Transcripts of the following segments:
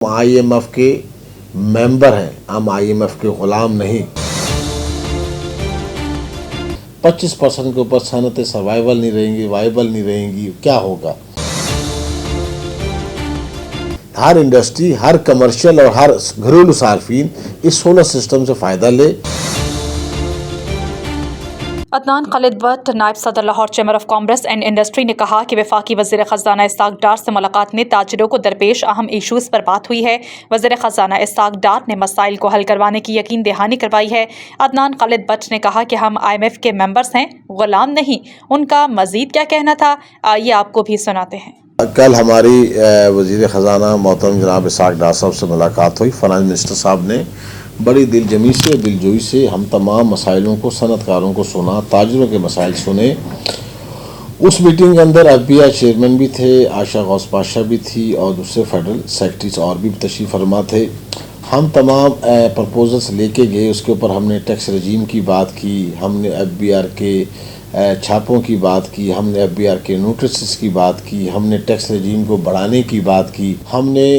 IMF کے ممبر ہیں، ہم IMF کے غلام نہیں۔ 25% کے اوپر صنعتیں سروائیول نہیں رہیں گی، وائبل نہیں رہیں گی، کیا ہوگا؟ ہر انڈسٹری، ہر کمرشل اور ہر گھریلو صارفین اس سولر سسٹم سے فائدہ لے۔ عدنان خالد بٹ، نائب صدر Lahore chamber of commerce and industry نے کہا کہ وفاقی وزیر خزانہ اسحاق ڈار سے ملاقات میں تاجروں کو درپیش اہم ایشوز پر بات ہوئی ہے۔ وزیر خزانہ اسحاق ڈار نے مسائل کو حل کروانے کی یقین دہانی کروائی ہے۔ عدنان خالد بٹ نے کہا کہ ہم IMF کے ممبرز ہیں، غلام نہیں۔ ان کا مزید کیا کہنا تھا، آئیے آپ کو بھی سناتے ہیں۔ کل ہماری وزیر خزانہ محترم جناب اسحاق ڈار صاحب سے ملاقات ہوئی۔ فائنانس منسٹر صاحب نے بڑی دل جمی سے، دل جوئی سے ہم تمام مسائلوں کو، صنعت کاروں کو سنا، تاجروں کے مسائل سنے۔ اس میٹنگ کے اندر FBI چیئرمین بھی تھے، عائشہ غوث پاشا بھی تھی اور دوسرے فیڈرل سیکرٹریز اور بھی تشریف فرما تھے۔ ہم تمام پرپوزلز لے کے گئے، اس کے اوپر ہم نے ٹیکس رجیم کی بات کی، ہم نے FBR کے چھاپوں کی بات کی، ہم نے FBR کے نوٹسز کی بات کی، ہم نے ٹیکس رجیم کو بڑھانے کی بات کی، ہم نے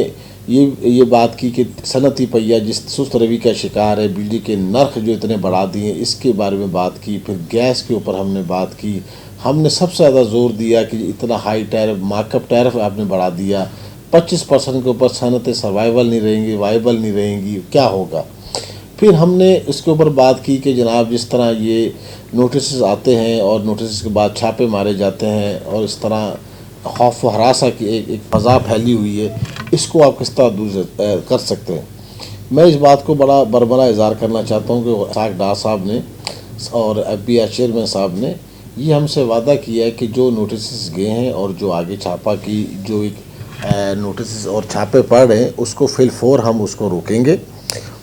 یہ بات کی کہ صنعتی پہیہ جس سست روی کا شکار ہے، بجلی کے نرخ جو اتنے بڑھا دیے اس کے بارے میں بات کی، پھر گیس کے اوپر ہم نے بات کی۔ ہم نے سب سے زیادہ زور دیا کہ اتنا high tariff, mark up tariff آپ نے بڑھا دیا، 25% کے اوپر صنعتیں سروائیول نہیں رہیں گی، وائبل نہیں رہیں گی، کیا ہوگا؟ پھر ہم نے اس کے اوپر بات کی کہ جناب جس طرح یہ نوٹسز آتے ہیں اور نوٹسز کے بعد چھاپے مارے جاتے ہیں اور اس طرح خوف و ہراساں کی ایک فضا پھیلی ہوئی ہے، اس کو آپ کس طرح دور کر سکتے ہیں؟ میں اس بات کو بڑا برملا اظہار کرنا چاہتا ہوں کہ اسحاق ڈار صاحب نے اور FBI چیئرمین صاحب نے یہ ہم سے وعدہ کیا ہے کہ جو نوٹسز گئے ہیں اور جو آگے چھاپا کی جو ایک نوٹسز اور چھاپے پڑ رہے ہیں اس کو فی الفور ہم اس کو روکیں گے،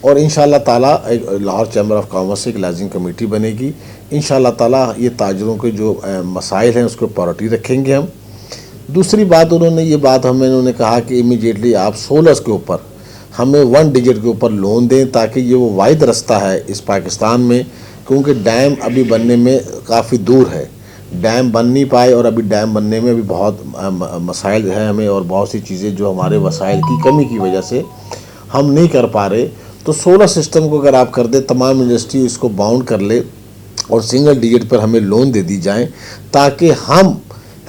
اور انشاءاللہ تعالیٰ لاہور چیمبر آف کامرس سے ایک لازم کمیٹی بنے گی۔ انشاءاللہ تعالیٰ یہ تاجروں کے جو مسائل ہیں اس کو پرائرٹی رکھیں گے ہم۔ دوسری بات انہوں نے کہا کہ امیجیٹلی آپ سولرز کے اوپر ہمیں 1 ڈیجٹ کے اوپر لون دیں، تاکہ یہ وہ واحد رستہ ہے اس پاکستان میں، کیونکہ ڈیم ابھی بننے میں کافی دور ہے، ڈیم بن نہیں پائے، اور ابھی ڈیم بننے میں بھی بہت مسائل ہیں ہمیں، اور بہت سی چیزیں جو ہمارے وسائل کی کمی کی وجہ سے ہم نہیں کر پا رہے۔ تو سولر سسٹم کو اگر آپ کر دیں، تمام انڈسٹری اس کو باؤنڈ کر لے اور سنگل ڈیجٹ پر ہمیں لون دے دی جائیں، تاکہ ہم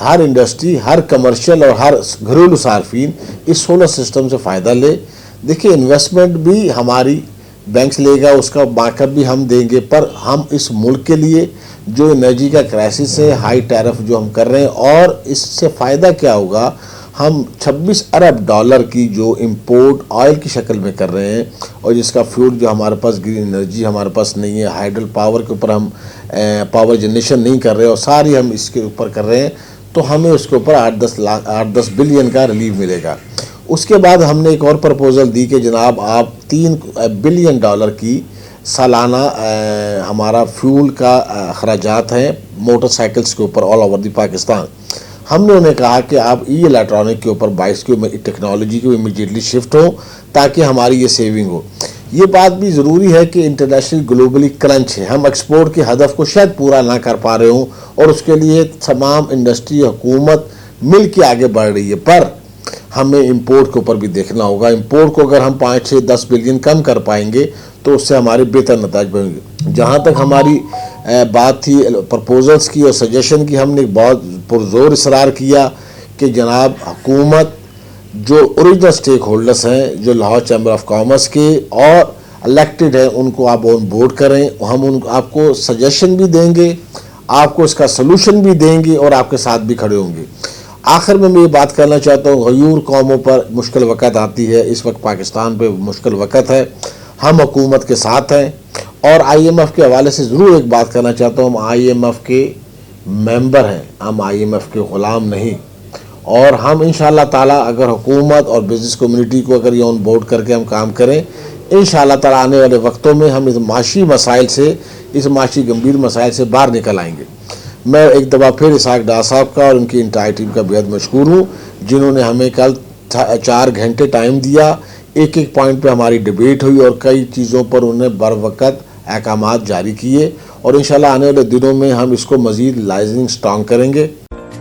ہر انڈسٹری، ہر کمرشل اور ہر گھریلو صارفین اس سولر سسٹم سے فائدہ لے۔ دیکھیں انویسٹمنٹ بھی ہماری بینکس لے گا، اس کا مارک اپ بھی ہم دیں گے، پر ہم اس ملک کے لیے جو انرجی کا کرائسس ہے، ہائی ٹیرف جو ہم کر رہے ہیں، اور اس سے فائدہ کیا ہوگا؟ ہم 26 ارب ڈالر کی جو امپورٹ آئل کی شکل میں کر رہے ہیں، اور جس کا فیول جو ہمارے پاس گرین انرجی ہمارے پاس نہیں ہے، ہائیڈل پاور کے اوپر ہم پاور جنریشن نہیں کر رہے، اور ساری ہم اس کے اوپر کر رہے ہیں، تو ہمیں اس کے اوپر 8-10 بلین کا ریلیف ملے گا۔ اس کے بعد ہم نے ایک اور پرپوزل دی کہ جناب آپ 3 بلین ڈالر کی سالانہ ہمارا فیول کا اخراجات ہیں موٹر سائیکلز کے اوپر آل اوور دی پاکستان۔ ہم نے انہیں کہا کہ آپ الیکٹرانک کے اوپر 22 کی ٹیکنالوجی کو امیجیٹلی شفٹ ہو، تاکہ ہماری یہ سیونگ ہو۔ یہ بات بھی ضروری ہے کہ انٹرنیشنل گلوبلی کرنچ ہے، ہم ایکسپورٹ کے ہدف کو شاید پورا نہ کر پا رہے ہوں، اور اس کے لیے تمام انڈسٹری، حکومت مل کے آگے بڑھ رہی ہے، پر ہمیں امپورٹ کے اوپر بھی دیکھنا ہوگا۔ امپورٹ کو اگر ہم 5-6-10 بلین کم کر پائیں گے تو اس سے ہمارے بہتر نتائج بنیں گے۔ جہاں تک ہماری بات تھی پرپوزلز کی اور سجیشن کی، ہم نے بہت پرزور اصرار کیا کہ جناب حکومت جو اوریجنل سٹیک ہولڈرز ہیں، جو لاہور چیمبر آف کامرس کے اور الیکٹڈ ہیں، ان کو آپ آن بورڈ کریں، ہم آپ کو سجیشن بھی دیں گے، آپ کو اس کا سلوشن بھی دیں گے، اور آپ کے ساتھ بھی کھڑے ہوں گے۔ آخر میں یہ بات کرنا چاہتا ہوں، غیور قوموں پر مشکل وقت آتی ہے، اس وقت پاکستان پہ مشکل وقت ہے، ہم حکومت کے ساتھ ہیں، اور IMF کے حوالے سے ضرور ایک بات کرنا چاہتا ہوں، ہم IMF کے ممبر ہیں، ہم IMF کے غلام نہیں، اور ہم انشاءاللہ تعالیٰ اگر حکومت اور بزنس کمیونٹی کو اگر یہ آن بورڈ کر کے ہم کام کریں، انشاءاللہ تعالیٰ آنے والے وقتوں میں ہم اس معاشی مسائل سے، اس معاشی گمبھیر مسائل سے باہر نکل آئیں گے۔ میں ایک دفعہ پھر اسحاق ڈار صاحب کا اور ان کی انٹائر ٹیم کا بہت مشکور ہوں، جنہوں نے ہمیں کل 4 گھنٹے ٹائم دیا، ایک پوائنٹ پہ ہماری ڈیبیٹ ہوئی، اور کئی چیزوں پر انہوں نے بر وقت احکامات جاری کیے، اور انشاءاللہ آنے والے دنوں میں ہم اس کو مزید لائزنگ سٹرانگ کریں گے۔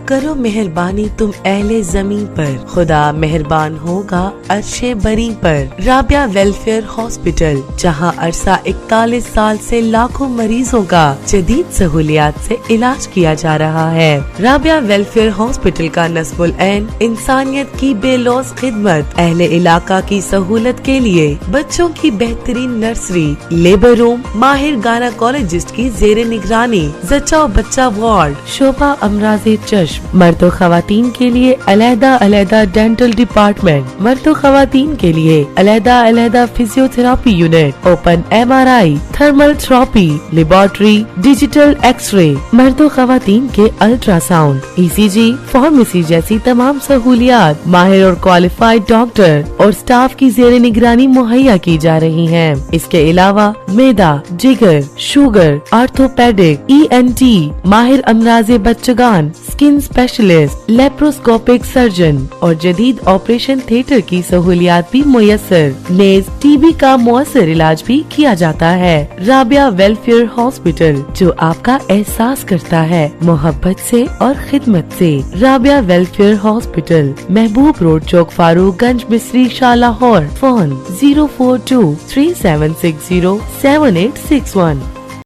کرو مہربانی تم اہل زمین پر، خدا مہربان ہوگا عرش بری پر۔ رابعہ ویلفیئر ہاسپٹل، جہاں عرصہ 41 سال سے لاکھوں مریضوں کا جدید سہولیات سے علاج کیا جا رہا ہے۔ رابعہ ویلفیئر ہاسپٹل کا نصب العین انسانیت کی بے لوث خدمت، اہل علاقہ کی سہولت کے لیے بچوں کی بہترین نرسری، لیبر روم، ماہر گائنیکولوجسٹ کی زیر نگرانی، زچہ و بچہ وارڈ، شعبہ امراض چشم، مرد و خواتین کے لیے علیحدہ علیحدہ ڈینٹل ڈپارٹمنٹ، مرد و خواتین کے لیے علیحدہ علیحدہ physio therapy unit, open MRI، thermal therapy, laboratory, digital X ray, مرد و خواتین کے الٹرا ساؤنڈ، ECG، فارمیسی جیسی تمام سہولیات ماہر اور کوالیفائڈ ڈاکٹر اور سٹاف کی زیر نگرانی مہیا کی جا رہی ہیں۔ اس کے علاوہ میدا، جگر، شوگر، آرتھوپیڈک، ENT، ماہر امراض بچگان، اسکن اسپیشلسٹ، لیپروسکوپک سرجن اور جدید آپریشن تھیٹر کی سہولیات بھی میسر، نیز TB کا مؤثر علاج بھی کیا جاتا ہے۔ رابعہ ویلفیئر ہاسپٹل، جو آپ کا احساس کرتا ہے محبت سے اور خدمت سے۔ رابعہ ویلفیئر ہاسپٹل، محبوب روڈ، چوک فاروق گنج، مصری شاہ، لاہور۔ فون 04237607861۔